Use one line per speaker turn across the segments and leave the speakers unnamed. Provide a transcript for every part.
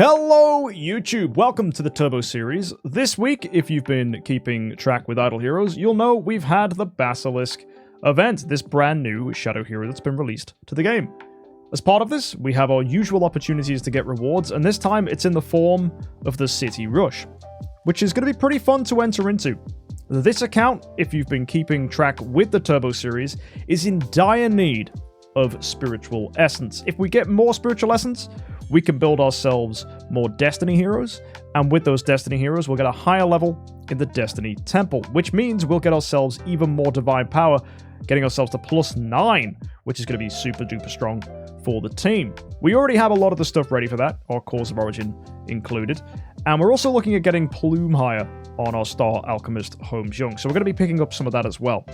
Hello YouTube, welcome to the Turbo series. This week, if you've been keeping track with Idle Heroes, you'll know we've had the Basilisk Event, this brand new shadow hero that's been released to the game. As part of this, we have our usual opportunities to get rewards, and this time it's in the form of the City Rush, which is going to be pretty fun to enter into. This account, if you've been keeping track with the Turbo series, is in dire need of spiritual essence. If we get more spiritual essence, we can build ourselves more Destiny heroes, and with those Destiny heroes, we'll get a higher level in the Destiny Temple, which means we'll get ourselves even more divine power, getting ourselves to +9, which is going to be super duper strong for the team. We already have a lot of the stuff ready for that, our Cause of Origin included, and we're also looking at getting Plume higher on our Star Alchemist Holmes Young, so we're going to be picking up some of that as well.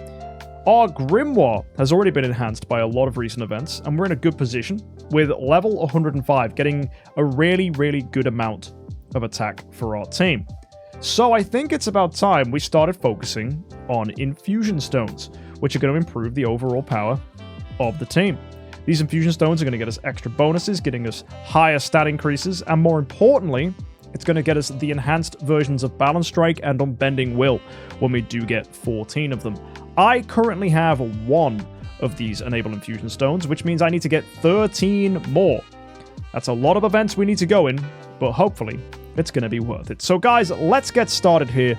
Our Grimoire has already been enhanced by a lot of recent events, and we're in a good position with level 105, getting a really good amount of attack for our team. So I think it's about time we started focusing on infusion stones, which are going to improve the overall power of the team. These infusion stones are going to get us extra bonuses, getting us higher stat increases, and more importantly, it's going to get us the enhanced versions of Balance Strike and Unbending Will when we do get 14 of them. I currently have 1 of these Enable Infusion Stones, which means I need to get 13 more. That's a lot of events we need to go in, but hopefully it's going to be worth it. So guys, let's get started here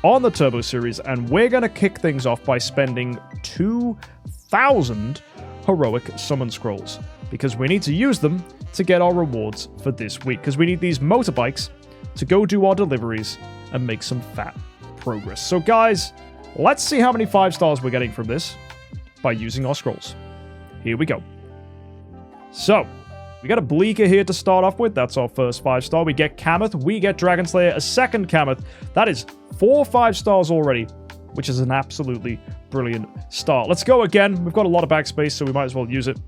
on the Turbo series, and we're going to kick things off by spending 2,000 Heroic Summon Scrolls, because we need to use them to get our rewards for this week, because we need these motorbikes to go do our deliveries and make some fat progress. So guys, let's see how many 5 stars we're getting from this by using our scrolls. Here we go. So, we got a Bleaker here to start off with. That's our first 5 star. We get Kammoth. We get Dragon Slayer, a second Kammoth. That is 4 5 stars already, which is an absolutely brilliant start. Let's go again. We've got a lot of backspace, so we might as well use it.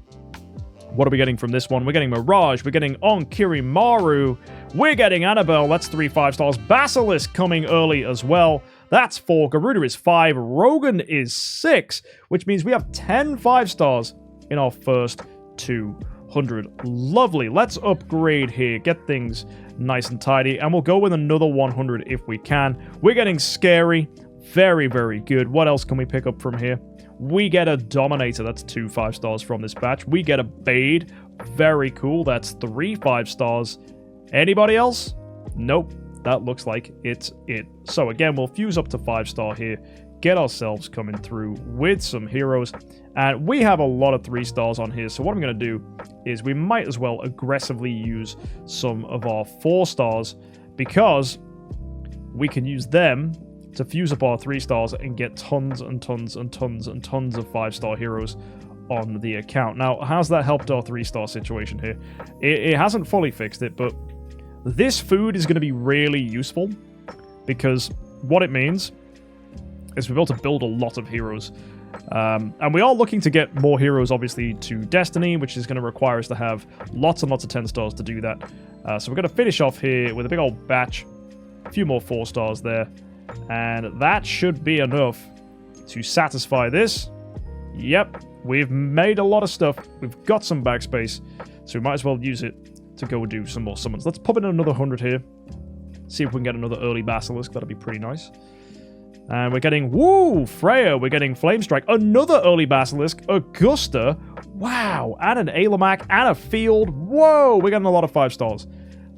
What are we getting from this one? We're getting Mirage. We're getting Onkirimaru. We're getting Annabelle. That's 3 5 stars. Basilisk coming early as well. That's 4. Garuda is 5. Rogan is 6, which means we have 10 5 stars in our first 200. Lovely. Let's upgrade here. Get things nice and tidy. And we'll go with another 100 if we can. We're getting Scary. Very good. What else can we pick up from here? We get a Dominator. That's 2 5 stars from this batch. We get a Bade. Very cool. That's 3 5 stars. Anybody else? Nope. That looks like it's it. So again, we'll fuse up to 5 star here, get ourselves coming through with some heroes, and we have a lot of 3 stars on here. So what I'm going to do is we might as well aggressively use some of our 4 stars, because we can use them to fuse up our 3 stars and get tons and tons and tons and tons of 5 star heroes on the account. Now, how's that helped our 3 star situation here? It hasn't fully fixed it, but this food is going to be really useful, because what it means is we're able to build a lot of heroes. And we are looking to get more heroes, obviously, to Destiny, which is going to require us to have lots and lots of 10 stars to do that. So we're going to finish off here with a big old batch, a few more 4 stars there, and that should be enough to satisfy this. Yep, we've made a lot of stuff. We've got some backspace, so we might as well use it to go do some more summons. Let's pop in another 100 here. See if we can get another early Basilisk. That'll be pretty nice. And we're getting, woo, Freya. We're getting Flame Strike. Another early Basilisk. Augusta. Wow. And an Ailamac and a Field. Whoa. We're getting a lot of 5 stars.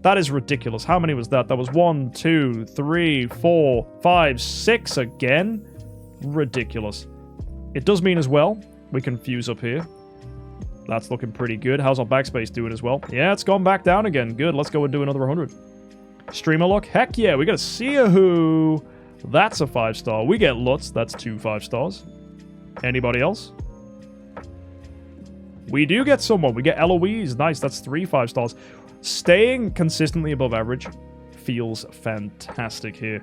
That is ridiculous. How many was that? That was 1, 2, 3, 4, 5, 6 again. Ridiculous. It does mean as well we can fuse up here. That's looking pretty good. How's our backspace doing as well? Yeah, it's gone back down again. Good. Let's go and do another 100. Streamer look. Heck yeah. We got a Seahoo. That's a 5 star. We get Lutz. That's 2 5 stars. Anybody else? We do get someone. We get Eloise. Nice. That's 3 5 stars. Staying consistently above average feels fantastic here.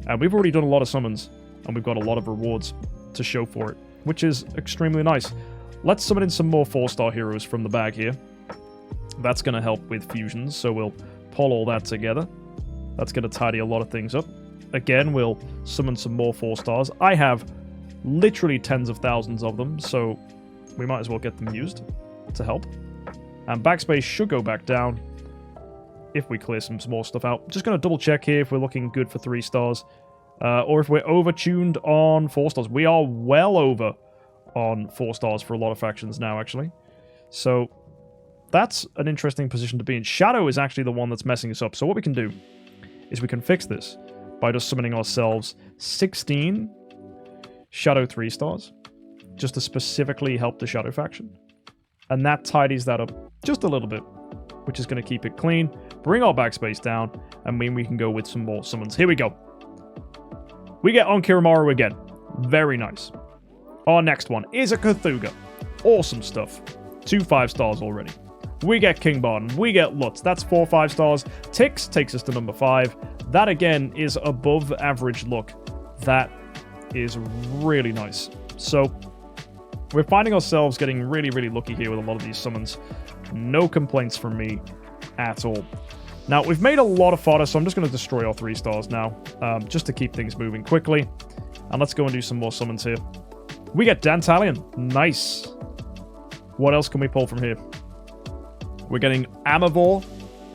And we've already done a lot of summons, and we've got a lot of rewards to show for it, which is extremely nice. Let's summon in some more 4 star heroes from the bag here. That's going to help with fusions, so we'll pull all that together. That's going to tidy a lot of things up. Again, we'll summon some more 4 stars. I have literally tens of thousands of them, so we might as well get them used to help. And backspace should go back down. if we clear some more stuff out. Just going to double check here if we're looking good for 3 stars. Or if we're over-tuned on 4 stars. We are well over on 4 stars for a lot of factions now, actually. So, that's an interesting position to be in. Shadow is actually the one that's messing us up. So what we can do is we can fix this by just summoning ourselves 16 Shadow 3 stars. Just to specifically help the Shadow faction. And that tidies that up just a little bit. Which is going to keep it clean, bring our backspace down, and mean we can go with some more summons. Here we go. We get on Kiramaru again. Very nice. Our next one is a Cthulhu. Awesome stuff. 2 5 stars already. We get King Barton. We get Lutz. That's 4 5 stars. Tix takes us to number 5. That, again, is above average look. That is really nice. So, we're finding ourselves getting really, really lucky here with a lot of these summons. No complaints from me at all. Now, we've made a lot of fodder, so I'm just going to destroy our 3 stars now, just to keep things moving quickly. And let's go and do some more summons here. We get Dantalion. Nice. What else can we pull from here? We're getting Amavor.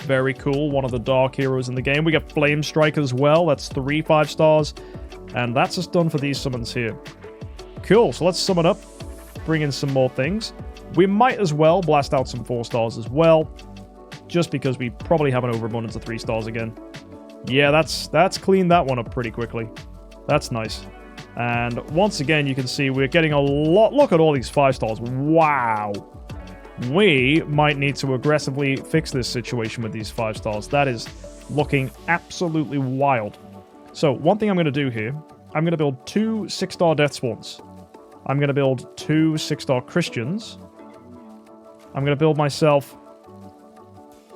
Very cool. One of the dark heroes in the game. We get Flame Strike as well. That's 3 5 stars. And that's us done for these summons here. Cool. So let's sum it up. Bring in some more things. We might as well blast out some 4 stars as well. Just because we probably have an overabundance of 3 stars again. Yeah, that's cleaned that one up pretty quickly. That's nice. And once again, you can see we're getting a lot... Look at all these 5 stars. Wow. We might need to aggressively fix this situation with these 5 stars. That is looking absolutely wild. So, one thing I'm going to do here, I'm going to build 2 6-star Death Swans. I'm going to build 2 6-star Christians. I'm going to build myself...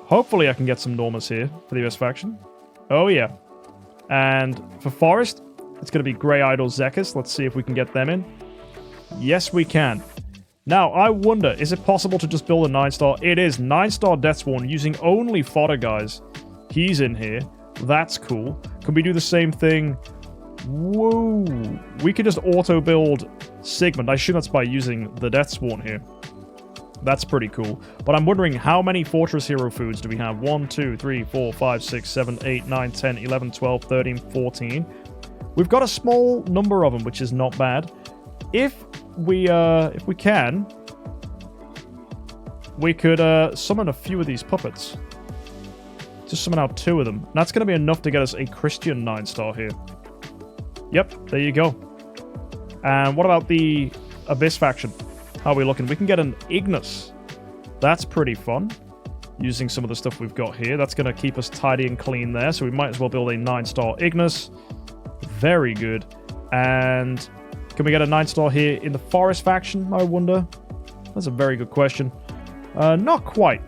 Hopefully I can get some Normas here for the US faction. Oh yeah. And for Forest, it's going to be Grey Idol Zekis. Let's see if we can get them in. Yes, we can. Now, I wonder, is it possible to just build a 9-star? It is. 9-star Deathsworn using only fodder, guys. He's in here. That's cool. Can we do the same thing? Whoa. We could just auto-build Sigmund. I assume that's by using the Deathsworn here. That's pretty cool. But I'm wondering, how many Fortress Hero foods do we have? 1, 2, 3, 4, 5, 6, 7, 8, 9, 10, 11, 12, 13, 14. We've got a small number of them, which is not bad. If we can, we could summon a few of these puppets. Just summon out 2 of them. And that's going to be enough to get us a Christian 9-star here. Yep, there you go. And what about the Abyss faction? How are we looking? We can get an Ignis. That's pretty fun. Using some of the stuff we've got here. That's going to keep us tidy and clean there. So we might as well build a 9-star Ignis. Very good. And can we get a 9-star here in the Forest faction, I wonder? That's a very good question. Not quite.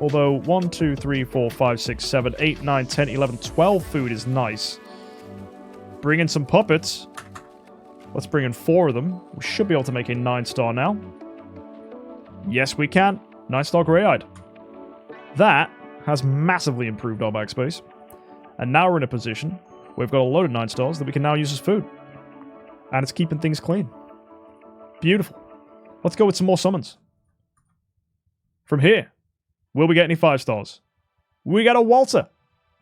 Although 1, 2, 3, 4, 5, 6, 7, 8, 9, 10, 11, 12 food is nice. Bring in some puppets. Let's bring in 4 of them. We should be able to make a 9-star now. Yes, we can. 9-star Grey-Eyed. That has massively improved our backspace. And now we're in a position where we've got a load of 9 stars that we can now use as food. And it's keeping things clean. Beautiful. Let's go with some more summons. From here, will we get any 5 stars? We got a Walter.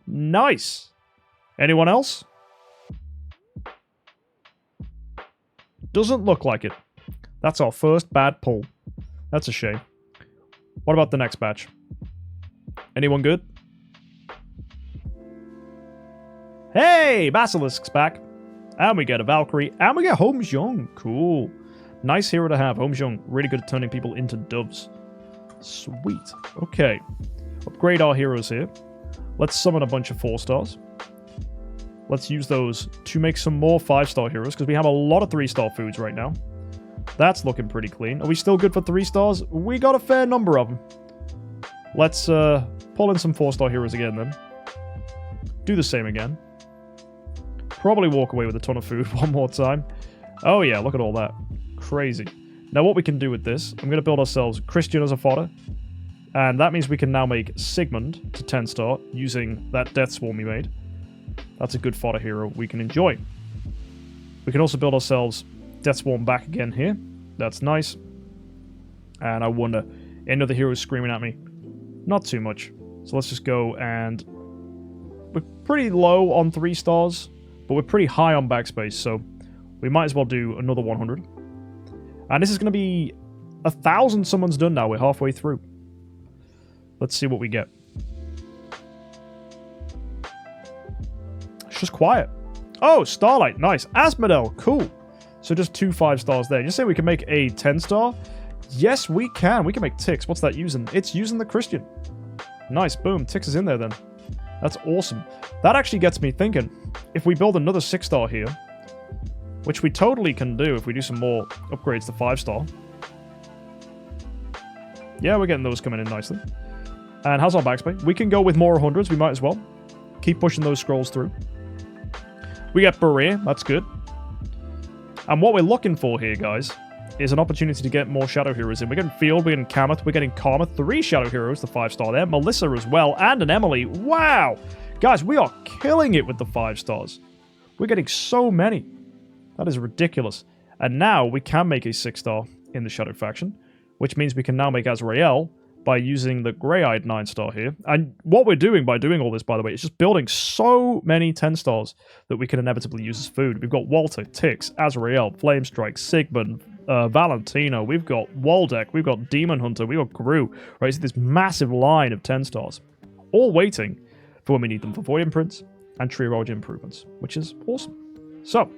Nice. Anyone else? Doesn't look like it. That's our first bad pull. That's a shame. What about the next batch? Anyone good? Hey! Basilisk's back. And we get a Valkyrie. And we get Homjung. Cool. Nice hero to have. Homjung. Really good at turning people into doves. Sweet. Okay. Upgrade our heroes here. Let's summon a bunch of 4 stars. Let's use those to make some more 5-star heroes, because we have a lot of 3-star foods right now. That's looking pretty clean. Are we still good for 3 stars? We got a fair number of them. Let's pull in some 4-star heroes again then. Do the same again. Probably walk away with a ton of food one more time. Oh yeah, look at all that. Crazy. Now what we can do with this, I'm going to build ourselves Christian as a fodder. And that means we can now make Sigmund to 10-star using that Death Swarm we made. That's a good fodder hero we can enjoy. We can also build ourselves Death Swarm back again here. That's nice. And I wonder, any other heroes screaming at me? Not too much. So let's just go, and we're pretty low on 3 stars, but we're pretty high on backspace, so we might as well do another 100. And this is going to be 1,000 summons done now. We're halfway through. Let's see what we get. It's just quiet. Oh, Starlight. Nice. Asmodel. Cool. So just 2 5 stars there. You say we can make a 10 star? Yes, we can. We can make Tix. What's that using? It's using the Christian. Nice. Boom. Tix is in there then. That's awesome. That actually gets me thinking. If we build another 6 star here, which we totally can do if we do some more upgrades to 5 star. Yeah, we're getting those coming in nicely. And how's our backspace? We can go with more 100s. We might as well. Keep pushing those scrolls through. We get Berea. That's good. And what we're looking for here, guys, is an opportunity to get more Shadow Heroes in. We're getting Field, we're getting Kameth, we're getting Karma. 3 Shadow Heroes, the 5 star there. Melissa as well, and an Emily. Wow! Guys, we are killing it with the 5 stars. We're getting so many. That is ridiculous. And now we can make a 6 star in the Shadow faction, which means we can now make Azrael by using the Grey-Eyed 9 star here. And what we're doing by doing all this, by the way, is just building so many 10 stars that we can inevitably use as food. We've got Walter, Tix, Azrael, Flamestrike, Sigmund, Valentino, we've got Waldeck, we've got Demon Hunter, we've got Gru, right? So this massive line of 10 stars, all waiting for when we need them for Void Imprints and Triology improvements, which is awesome. So,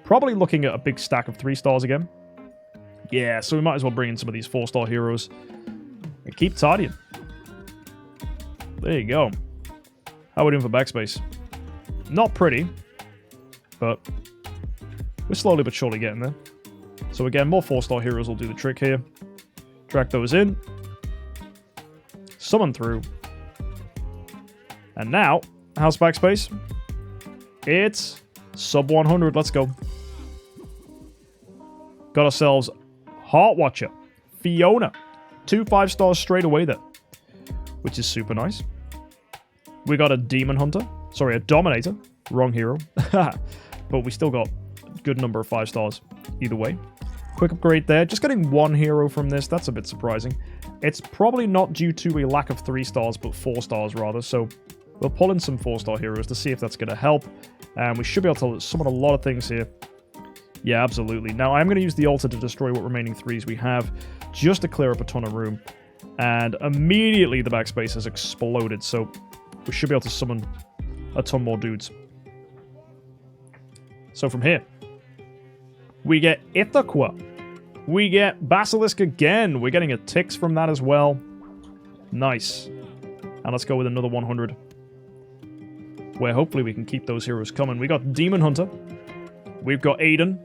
probably looking at a big stack of 3 stars again. Yeah, so we might as well bring in some of these 4 star heroes and keep tidying. There you go. How are we doing for backspace? Not pretty, but we're slowly but surely getting there. So again, more 4 star heroes will do the trick here. Drag those in. Summon through. And now, how's backspace? It's sub 100. Let's go. Got ourselves Heart Watcher, Fiona. 2 5 stars straight away there, which is super nice. We got a Demon Hunter. Sorry, a Dominator. Wrong hero. But we still got a good number of 5 stars either way. Quick upgrade there. Just getting 1 hero from this. That's a bit surprising. It's probably not due to a lack of 3 stars, but 4 stars rather. So we'll pull in some 4 star heroes to see if that's going to help. And we should be able to summon a lot of things here. Yeah, absolutely. Now, I'm going to use the altar to destroy what remaining 3s we have, just to clear up a ton of room. And immediately the backspace has exploded, so we should be able to summon a ton more dudes. So from here, we get Ithaca. We get Basilisk again. We're getting a Tix from that as well. Nice. And let's go with another 100. Where hopefully we can keep those heroes coming. We got Demon Hunter. We've got Aiden.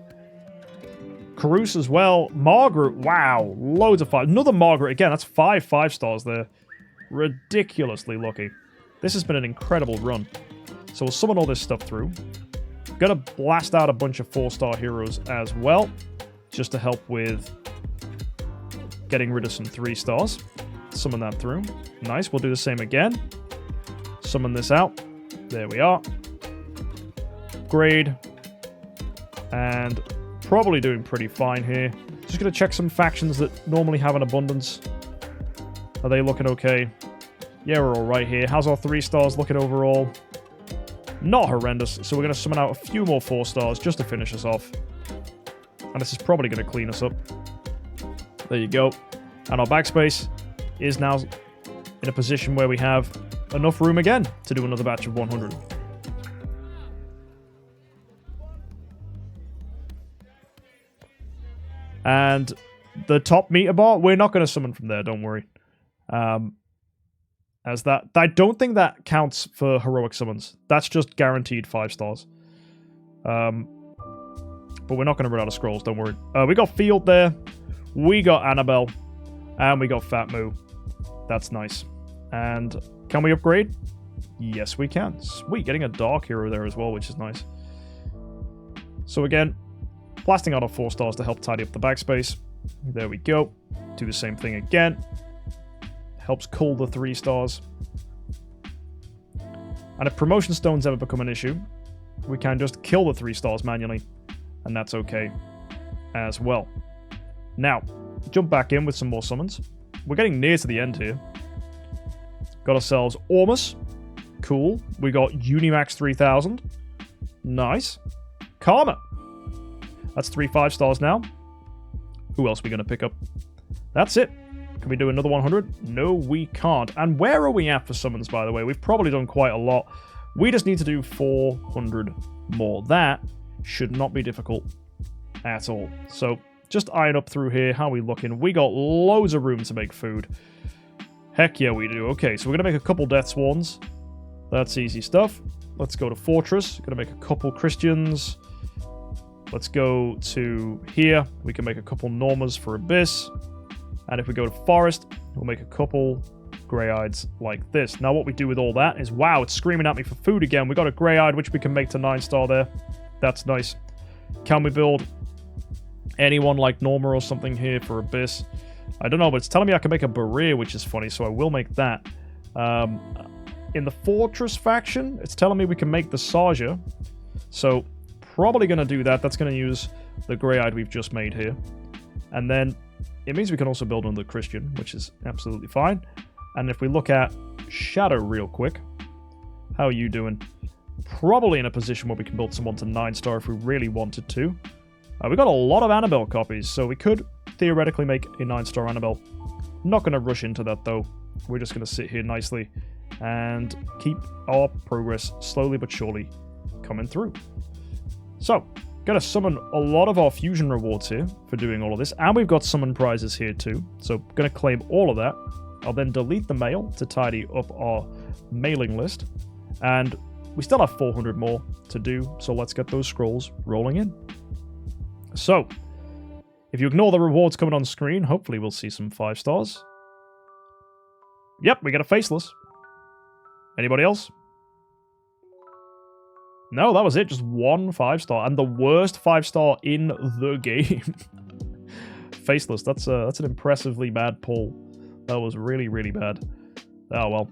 Caruso as well. Margaret. Wow. Loads of 5. Another Margaret again. That's 5 5 stars there. Ridiculously lucky. This has been an incredible run. So we'll summon all this stuff through. Gonna blast out a bunch of 4 star heroes as well. Just to help with getting rid of some 3 stars. Summon that through. Nice. We'll do the same again. Summon this out. There we are. Grade. And probably doing pretty fine here. Just going to check some factions that normally have an abundance. Are they looking okay? Yeah, we're alright here. How's our 3 stars looking overall? Not horrendous. So we're going to summon out a few more 4 stars just to finish us off. And this is probably going to clean us up. There you go. And our backspace is now in a position where we have enough room again to do another batch of 100. And the top meter bar, we're not going to summon from there, don't worry. As that, I don't think that counts for heroic summons. That's just guaranteed 5 stars. But we're not going to run out of scrolls, don't worry. We got Field there. We got Annabelle. And we got Fat Moo. That's nice. And can we upgrade? Yes, we can. Sweet, getting a Dark Hero there as well, which is nice. So again, blasting out our 4 stars to help tidy up the backspace. There we go. Do the same thing again. Helps cull the 3 stars. And if promotion stones ever become an issue, we can just kill the 3 stars manually. And that's okay as well. Now, jump back in with some more summons. We're getting near to the end here. Got ourselves Ormus. Cool. We got Unimax 3000. Nice. Karma. That's 3 5-stars now. Who else are we going to pick up? That's it. Can we do another 100? No, we can't. And where are we at for summons, by the way? We've probably done quite a lot. We just need to do 400 more. That should not be difficult at all. So just eyeing up through here. How are we looking? We got loads of room to make food. Heck yeah, we do. Okay, so we're going to make a couple Death Swans. That's easy stuff. Let's go to Fortress. Going to make a couple Christians. Let's go to here. We can make a couple Normas for Abyss. And if we go to Forest, we'll make a couple Grey-Eyeds like this. Now what we do with all that is, wow, it's screaming at me for food again. We got a Grey-Eyed, which we can make to 9-star there. That's nice. Can we build anyone like Norma or something here for Abyss? I don't know, but it's telling me I can make a Bereer, which is funny, so I will make that. In the Fortress faction, it's telling me we can make the Saja. So probably going to do that. That's going to use the Grey-Eyed we've just made here. And then it means we can also build another Christian, which is absolutely fine. And if we look at Shadow real quick, how are you doing? Probably in a position where we can build someone to 9-star if we really wanted to. We got a lot of Annabelle copies, so we could theoretically make a 9-star Annabelle. Not going to rush into that, though. We're just going to sit here nicely and keep our progress slowly but surely coming through. So, got to summon a lot of our fusion rewards here for doing all of this. And we've got summon prizes here too. So, going to claim all of that. I'll then delete the mail to tidy up our mailing list. And we still have 400 more to do. So, let's get those scrolls rolling in. So, if you ignore the rewards coming on screen, hopefully we'll see some 5-stars. Yep, we get a Faceless. Anybody else? No, that was it. Just one 5-star. And the worst 5-star in the game. Faceless. That's an impressively bad pull. That was really, really bad. Oh, well.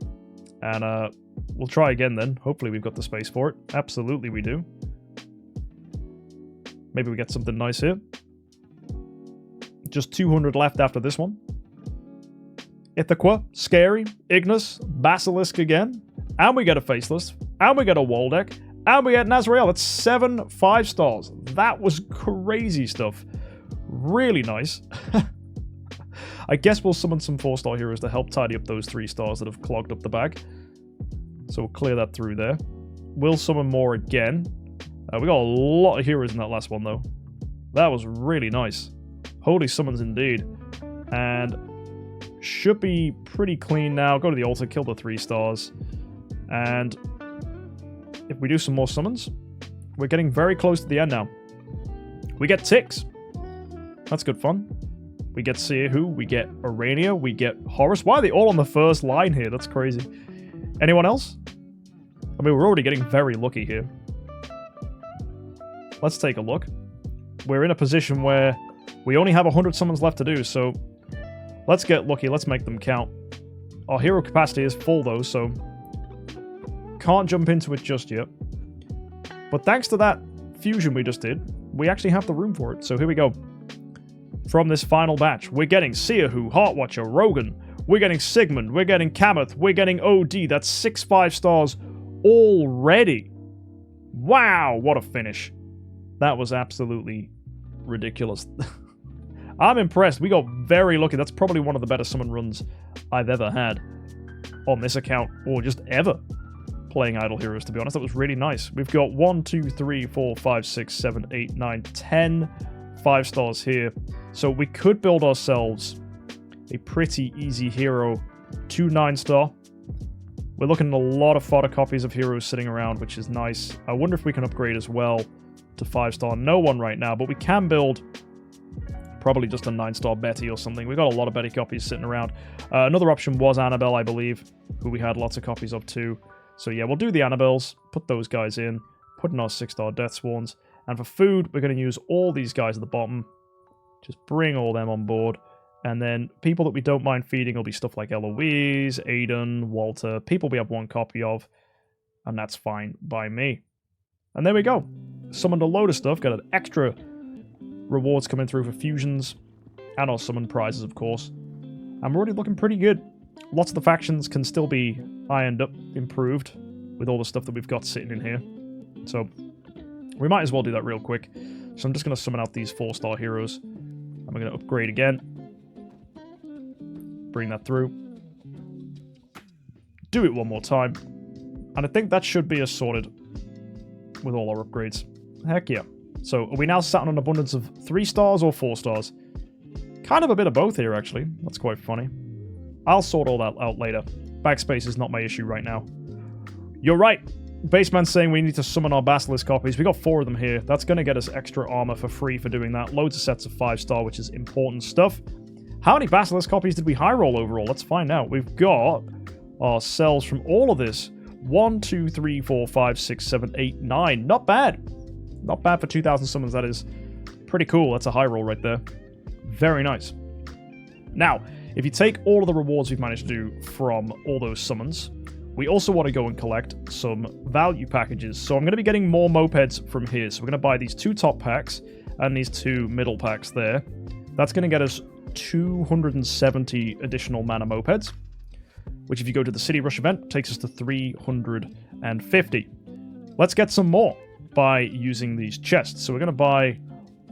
And we'll try again then. Hopefully we've got the space for it. Absolutely we do. Maybe we get something nice here. Just 200 left after this one. Ithaca, Scary, Ignis, Basilisk again. And we get a Faceless. And we get a Waldeck. And we get Nazrael. That's 7 5-stars. That was crazy stuff. Really nice. I guess we'll summon some 4-star heroes to help tidy up those 3 stars that have clogged up the bag. So we'll clear that through there. We'll summon more again. We got a lot of heroes in that last one, though. That was really nice. Holy summons indeed. And should be pretty clean now. Go to the altar, kill the 3 stars. And if we do some more summons, we're getting very close to the end now. We get Ticks. That's good fun. We get Seerhu, we get Urania, we get Horus. Why are they all on the first line here? That's crazy. Anyone else? I mean, we're already getting very lucky here. Let's take a look. We're in a position where we only have 100 summons left to do, so let's get lucky. Let's make them count. Our hero capacity is full, though, so can't jump into it just yet. But thanks to that fusion we just did, we actually have the room for it. So here we go. From this final batch, we're getting Seerhu, Heartwatcher, Rogan. We're getting Sigmund. We're getting Kamath. We're getting OD. That's 6 5-stars already. Wow, what a finish. That was absolutely ridiculous. I'm impressed. We got very lucky. That's probably one of the better summon runs I've ever had on this account, or just ever playing Idle Heroes, to be honest. That was really nice. We've got 1, 2, 3, 4, 5, 6, 7, 8, 9, 10 5-stars here. So we could build ourselves a pretty easy hero to 9-star. We're looking at a lot of fodder copies of heroes sitting around, which is nice. I wonder if we can upgrade as well to 5-star. No one right now, but we can build probably just a 9-star Betty or something. We've got a lot of Betty copies sitting around. Another option was Annabelle, I believe, who we had lots of copies of too. So yeah, we'll do the Annabelles, put those guys in, put in our 6-star Death Swans. And for food, we're going to use all these guys at the bottom. Just bring all them on board. And then people that we don't mind feeding will be stuff like Eloise, Aiden, Walter, people we have 1 copy of. And that's fine by me. And there we go. Summoned a load of stuff, got an extra rewards coming through for fusions, and our summon prizes, of course. And we're already looking pretty good. Lots of the factions can still be ironed up, improved, with all the stuff that we've got sitting in here. So, we might as well do that real quick. So I'm just going to summon out these 4-star heroes. And we're going to upgrade again. Bring that through. Do it one more time. And I think that should be us sorted with all our upgrades. Heck yeah. So, are we now sat on an abundance of 3 stars or 4 stars? Kind of a bit of both here, actually. That's quite funny. I'll sort all that out later. Backspace is not my issue right now. You're right. Baseman's saying we need to summon our Basilisk copies. We got 4 of them here. That's going to get us extra armor for free for doing that. Loads of sets of 5-star, which is important stuff. How many Basilisk copies did we high roll overall? Let's find out. We've got ourselves from all of this. 1, 2, 3, 4, 5, 6, 7, 8, 9. Not bad. Not bad for 2,000 summons, that is. Pretty cool. That's a high roll right there. Very nice. Now, if you take all of the rewards we've managed to do from all those summons, we also want to go and collect some value packages. So I'm going to be getting more mopeds from here. So we're going to buy these 2 top packs and these 2 middle packs there. That's going to get us 270 additional mana mopeds, which if you go to the City Rush event, takes us to 350. Let's get some more by using these chests. So we're going to buy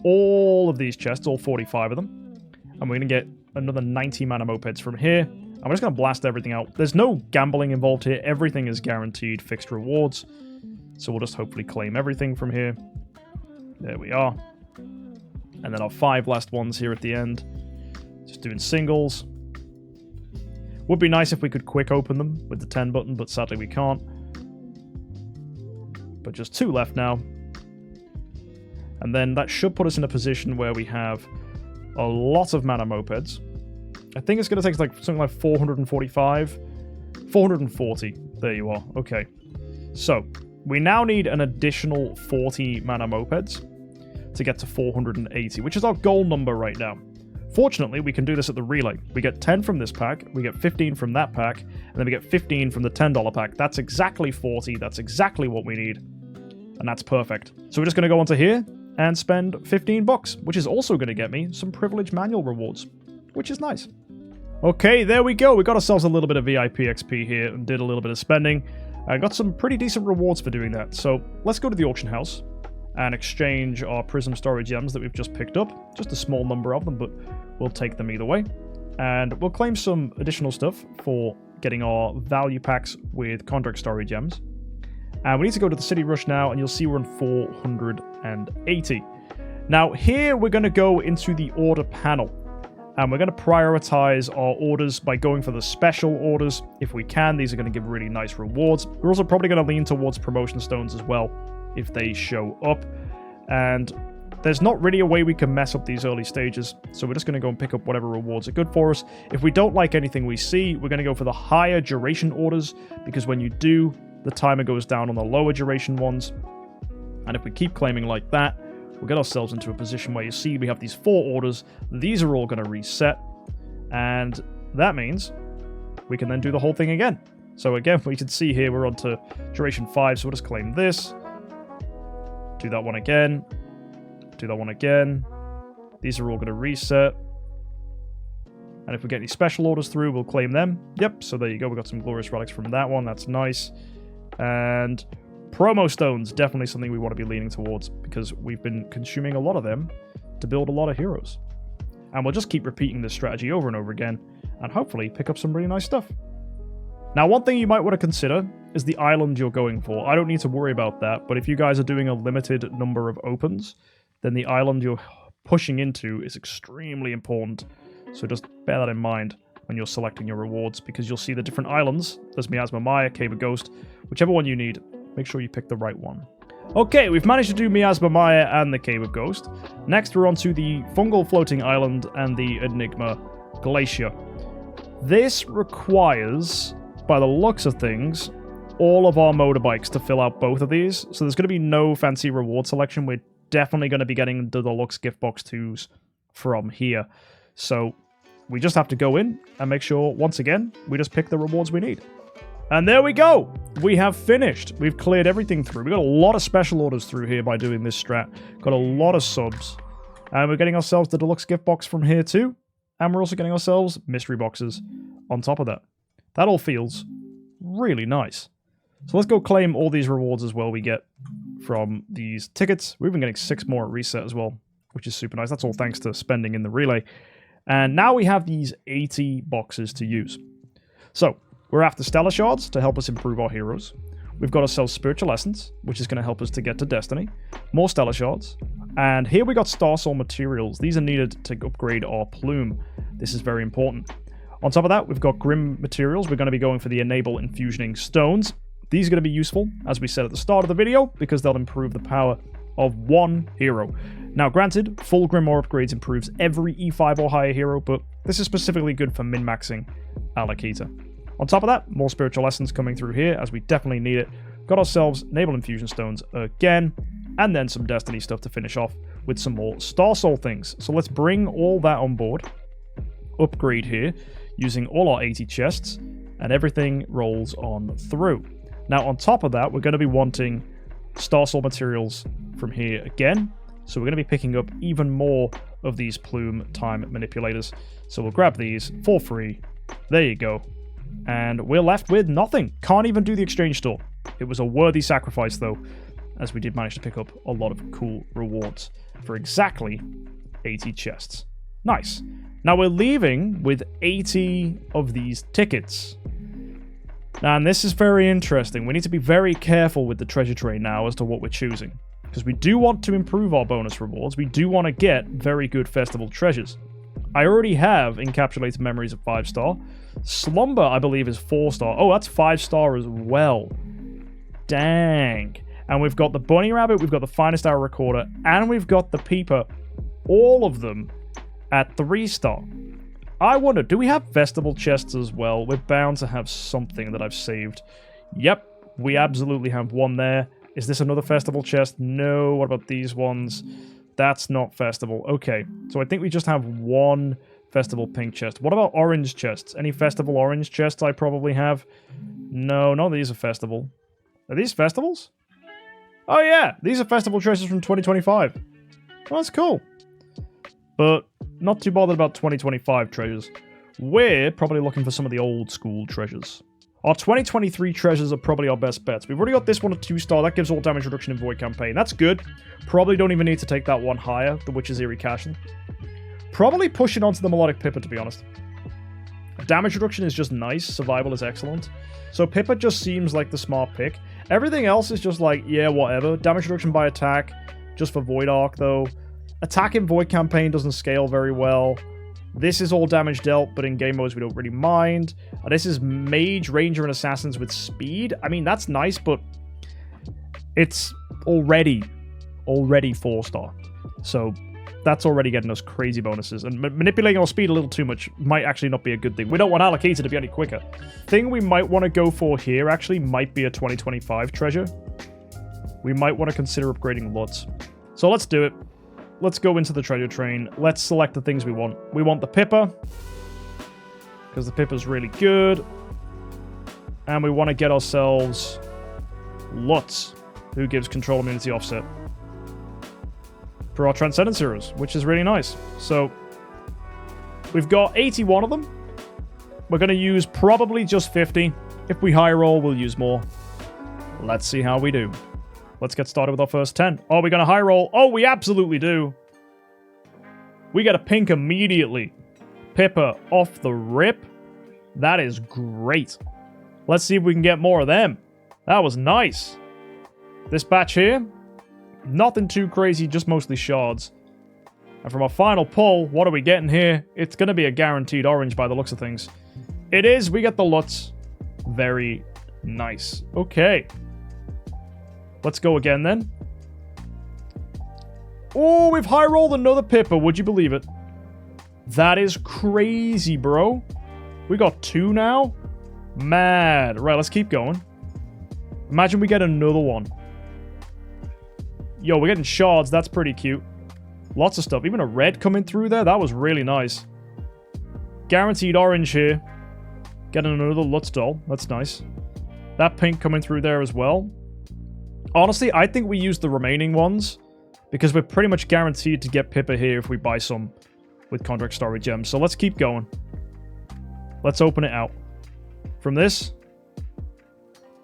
all of these chests, all 45 of them, and we're going to get another 90 mana mopeds from here. I'm just going to blast everything out. There's no gambling involved here. Everything is guaranteed fixed rewards. So we'll just hopefully claim everything from here. There we are. And then our 5 last ones here at the end. Just doing singles. Would be nice if we could quick open them with the 10 button, but sadly we can't. But just 2 left now. And then that should put us in a position where we have a lot of mana mopeds. I think it's going to take like something like 445. 440. There you are. Okay. So, we now need an additional 40 mana mopeds to get to 480, which is our goal number right now. Fortunately, we can do this at the relay. We get 10 from this pack, we get 15 from that pack, and then we get 15 from the $10 pack. That's exactly 40. That's exactly what we need. And that's perfect. So we're just going to go onto here and spend 15 bucks, which is also going to get me some privilege manual rewards, which is nice. Okay, there we go. We got ourselves a little bit of VIP XP here and did a little bit of spending. I got some pretty decent rewards for doing that. So let's go to the auction house and exchange our Prism Storage Gems that we've just picked up. Just a small number of them, but we'll take them either way. And we'll claim some additional stuff for getting our value packs with Contract Storage Gems. And we need to go to the City Rush now, and you'll see we're on 480. Now, here we're going to go into the order panel. And we're going to prioritize our orders by going for the special orders. If we can, these are going to give really nice rewards. We're also probably going to lean towards promotion stones as well, if they show up. And there's not really a way we can mess up these early stages, so we're just going to go and pick up whatever rewards are good for us. If we don't like anything we see, we're going to go for the higher duration orders, because when you do, the timer goes down on the lower duration ones. And if we keep claiming like that, we'll get ourselves into a position where you see we have these 4 orders. These are all going to reset, and that means we can then do the whole thing again. So again, we can see here we're on to duration 5, so we'll just claim this. Do that one again. Do that one again. These are all going to reset. And if we get any special orders through, we'll claim them. Yep, so there you go. We got some glorious relics from that one. That's nice. And promo stones, definitely something we want to be leaning towards, because we've been consuming a lot of them to build a lot of heroes. And we'll just keep repeating this strategy over and over again, and hopefully pick up some really nice stuff. Now, one thing you might want to consider is the island you're going for. I don't need to worry about that, but if you guys are doing a limited number of opens, then the island you're pushing into is extremely important. So just bear that in mind when you're selecting your rewards, because you'll see the different islands. There's Miasma Maya, Cave of Ghost, whichever one you need. Make sure you pick the right one. Okay, we've managed to do Miasma Maya and the Cave of Ghost. Next, we're on to the Fungal Floating Island and the Enigma Glacier. This requires, by the looks of things, all of our motorbikes to fill out both of these. So there's going to be no fancy reward selection. We're definitely going to be getting the Deluxe Gift Box 2s from here. So we just have to go in and make sure, once again, we just pick the rewards we need. And there we go. We have finished. We've cleared everything through. We got a lot of special orders through here by doing this strat. Got a lot of subs. And we're getting ourselves the Deluxe Gift Box from here too. And we're also getting ourselves mystery boxes on top of that. That all feels really nice. So let's go claim all these rewards as well we get from these tickets. We've been getting 6 more at reset as well, which is super nice. That's all thanks to spending in the relay. And now we have these 80 boxes to use. So we're after Stellar Shards to help us improve our heroes. We've got ourselves Spiritual Essence, which is going to help us to get to Destiny. More Stellar Shards. And here we got Star Soul Materials. These are needed to upgrade our plume. This is very important. On top of that, we've got Grim Materials. We're going to be going for the Enable Infusioning Stones. These are going to be useful, as we said at the start of the video, because they'll improve the power of one hero. Now, granted, full Grimoire upgrades improves every E5 or higher hero, but this is specifically good for min-maxing Alakita. On top of that, more Spiritual Essence coming through here, as we definitely need it. Got ourselves Enable Infusion Stones again, and then some Destiny stuff to finish off with some more Star Soul things. So let's bring all that on board, upgrade here, using all our 80 chests, and everything rolls on through. Now, on top of that, we're going to be wanting Star Soul materials from here again. So we're going to be picking up even more of these plume time manipulators. So we'll grab these for free. There you go. And we're left with nothing. Can't even do the exchange store. It was a worthy sacrifice, though, as we did manage to pick up a lot of cool rewards for exactly 80 chests. Nice. Now we're leaving with 80 of these tickets. And this is very interesting. We need to be very careful with the treasure train now as to what we're choosing. Because we do want to improve our bonus rewards. We do want to get very good festival treasures. I already have Encapsulated Memories of 5-star. Slumber, I believe, is 4-star. Oh, that's 5-star as well. Dang. And we've got the Bunny Rabbit, we've got the Finest Hour Recorder, and we've got the Peeper. All of them at 3-star. I wonder, do we have festival chests as well? We're bound to have something that I've saved. Yep, we absolutely have one there. Is this another festival chest? No. What about these ones? That's not festival. Okay, so I think we just have one festival pink chest. What about orange chests? Any festival orange chests I probably have? No, none of these are festival. Are these festivals? Oh yeah, these are festival treasures from 2025. Well, that's cool. But not too bothered about 2025 treasures. We're probably looking for some of the old school treasures. Our 2023 treasures are probably our best bets. We've already got this one at 2-star. That gives all damage reduction in Void Campaign. That's good. Probably don't even need to take that one higher, the Witch's Eerie Castle. Probably push it onto the Melodic Pippa, to be honest. Damage reduction is just nice. Survival is excellent. So Pippa just seems like the smart pick. Everything else is just like, yeah, whatever. Damage reduction by attack, just for Void Arc, though. Attack in Void Campaign doesn't scale very well. This is all damage dealt, but in game modes we don't really mind. This is Mage, Ranger, and Assassins with speed. I mean, that's nice, but it's already 4-star. So that's already getting us crazy bonuses. And manipulating our speed a little too much might actually not be a good thing. We don't want Alakita to be any quicker. Thing we might want to go for here actually might be a 2025 treasure. We might want to consider upgrading Lutz. So let's do it. Let's go into the treasure train. Let's select the things we want. We want the Pippa, because the Pippa's really good. And we want to get ourselves Lutz, who gives control immunity offset for our Transcendence heroes, which is really nice. So we've got 81 of them. We're going to use probably just 50. If we high roll, we'll use more. Let's see how we do. Let's get started with our first 10. Oh, we're going to high roll. Oh, we absolutely do. We get a pink immediately. Pippa off the rip. That is great. Let's see if we can get more of them. That was nice. This batch here, nothing too crazy, just mostly shards. And from our final pull, what are we getting here? It's going to be a guaranteed orange by the looks of things. It is. We get the Lutz. Very nice. Okay. Let's go again then. Oh, we've high rolled another Pippa. Would you believe it? That is crazy, bro. We got 2 now? Mad. Right, let's keep going. Imagine we get another one. Yo, we're getting shards. That's pretty cute. Lots of stuff. Even a red coming through there. That was really nice. Guaranteed orange here. Getting another Lutz doll. That's nice. That pink coming through there as well. Honestly, I think we use the remaining ones because we're pretty much guaranteed to get Pippa here if we buy some with Contract Story Gems. So let's keep going. Let's open it out. from this.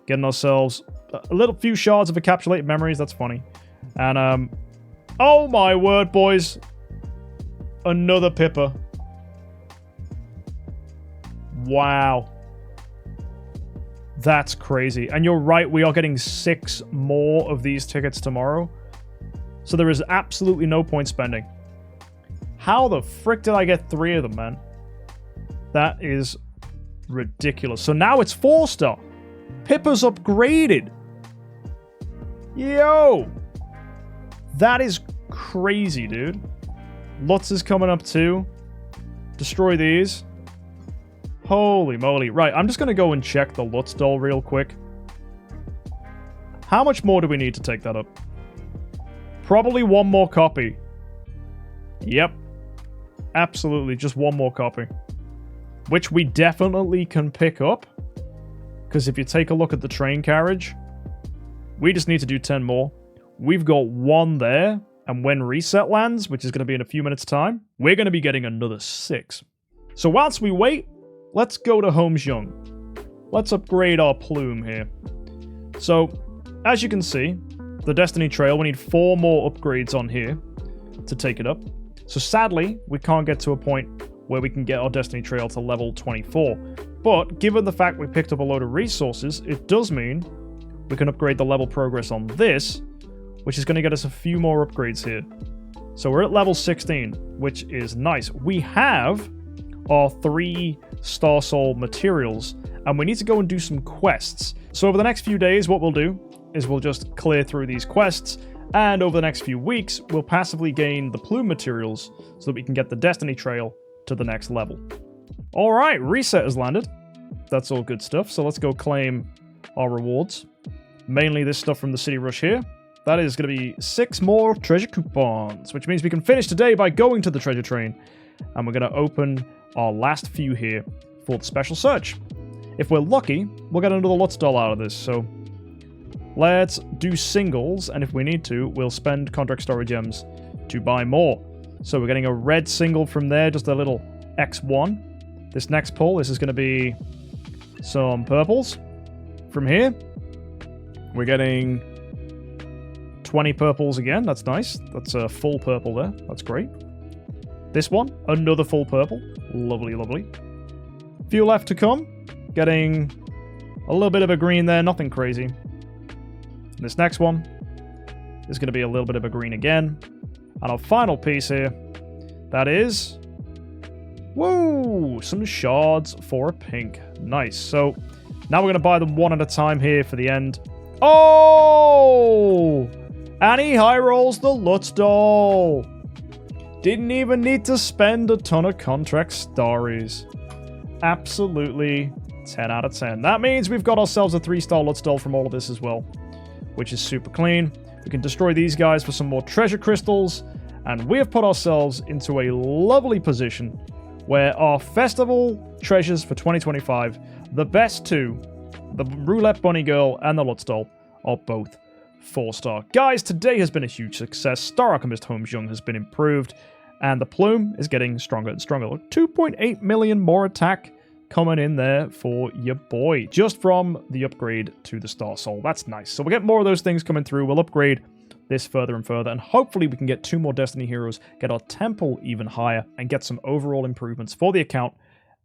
Getting ourselves a little few shards of encapsulated memories. That's funny. And, oh my word, boys. Another Pippa. Wow. That's crazy. And you're right, we are getting 6 more of these tickets tomorrow. So there is absolutely no point spending. How the frick did I get 3 of them, man? That is ridiculous. So now it's 4-star. Pippa's upgraded. Yo! That is crazy, dude. Lutz is coming up too. Destroy these. Holy moly. Right, I'm just going to go and check the Lutz doll real quick. How much more do we need to take that up? Probably 1 more copy. Yep. Absolutely, just 1 more copy. Which we definitely can pick up. Because if you take a look at the train carriage, we just need to do 10 more. We've got 1 there. And when reset lands, which is going to be in a few minutes' time, we're going to be getting another 6. So whilst we wait, let's go to MKxJUMP. Let's upgrade our plume here. So, as you can see, the Destiny Trail, we need 4 more upgrades on here to take it up. So sadly, we can't get to a point where we can get our Destiny Trail to level 24. But given the fact we picked up a load of resources, it does mean we can upgrade the level progress on this, which is going to get us a few more upgrades here. So we're at level 16, which is nice. We have our 3 Star Soul materials, and we need to go and do some quests. So over the next few days, what we'll do is we'll just clear through these quests, and over the next few weeks, we'll passively gain the plume materials so that we can get the Destiny Trail to the next level. Alright, reset has landed. That's all good stuff, so let's go claim our rewards. Mainly this stuff from the City Rush here. That is going to be 6 more treasure coupons, which means we can finish today by going to the treasure train. And we're going to open our last few here for the special search. If we're lucky, we'll get another Lutz doll out of this, so let's do singles, and if we need to, we'll spend contract storage gems to buy more. So we're getting a red single from there, just a little X1. This next pull, this is going to be some purples. From here, we're getting 20 purples again. That's nice. That's a full purple there. That's great. This one, another full purple. Lovely, lovely. Few left to come. Getting a little bit of a green there. Nothing crazy. This next one is going to be a little bit of a green again. And our final piece here, that is... woo! Some shards for a pink. Nice. So now we're going to buy them one at a time here for the end. Oh! And he high rolls the Lutz doll. Didn't even need to spend a ton of contract stories. Absolutely 10 out of 10. That means we've got ourselves a 3-star Lutz doll from all of this as well, which is super clean. We can destroy these guys for some more treasure crystals, and we have put ourselves into a lovely position where our festival treasures for 2025, the best 2, the Roulette Bunny Girl and the Lutz doll, are both 4-star. Guys, today has been a huge success. Star Alchemist MKxJUMP has been improved, and the plume is getting stronger and stronger. Look, 2.8 million more attack coming in there for your boy, just from the upgrade to the Star Soul. That's nice. So we'll get more of those things coming through. We'll upgrade this further and further, and hopefully we can get 2 more Destiny heroes, get our temple even higher, and get some overall improvements for the account.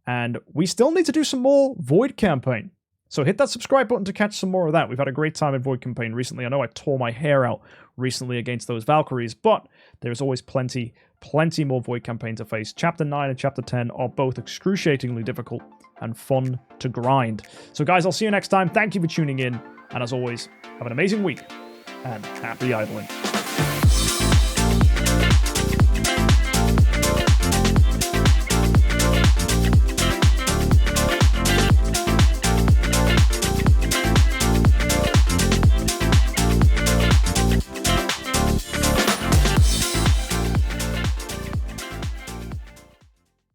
And we still need to do some more Void campaign. So hit that subscribe button to catch some more of that. We've had a great time in Void campaign recently. I know I tore my hair out recently against those Valkyries, but there's always plenty more Void campaign to face. Chapter 9 and Chapter 10 are both excruciatingly difficult and fun to grind. So guys, I'll see you next time. Thank you for tuning in, and as always, have an amazing week, and happy idling.